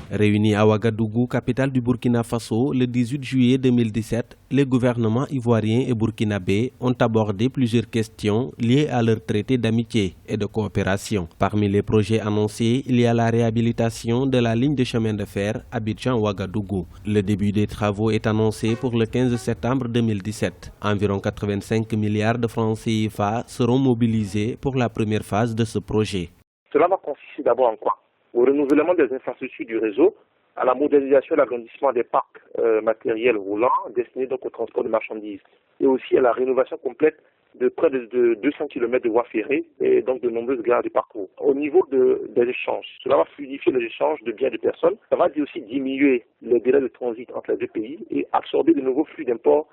Réunis à Ouagadougou, capitale du Burkina Faso, le 18 juillet 2017, les gouvernements ivoiriens et burkinabés ont abordé plusieurs questions liées à leur traité d'amitié et de coopération. Parmi les projets annoncés, il y a la réhabilitation de la ligne de chemin de fer Abidjan-Ouagadougou. Le début des travaux est annoncé pour le 15 septembre 2017. Environ 85 milliards de francs CFA seront mobilisés pour la première phase de ce projet. Cela va consister d'abord en quoi? Au renouvellement des infrastructures du réseau, à la modernisation et l'agrandissement des parcs matériels roulants destinés donc au transport de marchandises, et aussi à la rénovation complète de près de 200 km de voies ferrées et donc de nombreuses gares de parcours. Au niveau des échanges, cela va fluidifier les échanges de biens et de personnes, ça va aussi diminuer les délais de transit entre les deux pays et absorber de nouveaux flux d'import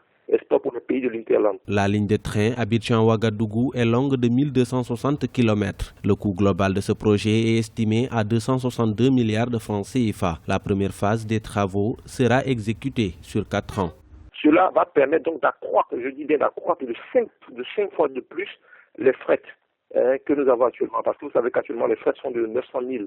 pour le pays de l'Interland. La ligne de train Abidjan-Ouagadougou est longue de 1260 km. Le coût global de ce projet est estimé à 262 milliards de francs CFA. La première phase des travaux sera exécutée sur 4 ans. Cela va permettre donc d'accroître, je dis bien d'accroître de 5 fois de plus les frais que nous avons actuellement. Parce que vous savez qu'actuellement les frais sont de 900 000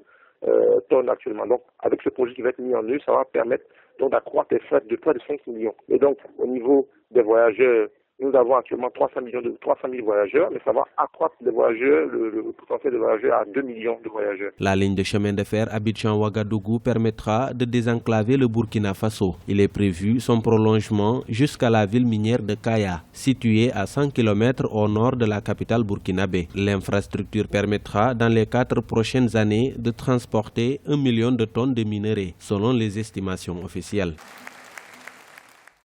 tonnes actuellement. Donc avec ce projet qui va être mis en œuvre, ça va permettre donc d'accroître les frais de près de 5 millions. Et donc au niveau des voyageurs, nous avons actuellement 300 000 voyageurs, mais ça va accroître les voyageurs, le potentiel de voyageurs à 2 millions de voyageurs. La ligne de chemin de fer Abidjan-Ouagadougou permettra de désenclaver le Burkina Faso. Il est prévu son prolongement jusqu'à la ville minière de Kaya, située à 100 km au nord de la capitale burkinabé. L'infrastructure permettra dans les 4 prochaines années de transporter 1 million de tonnes de minerais, selon les estimations officielles.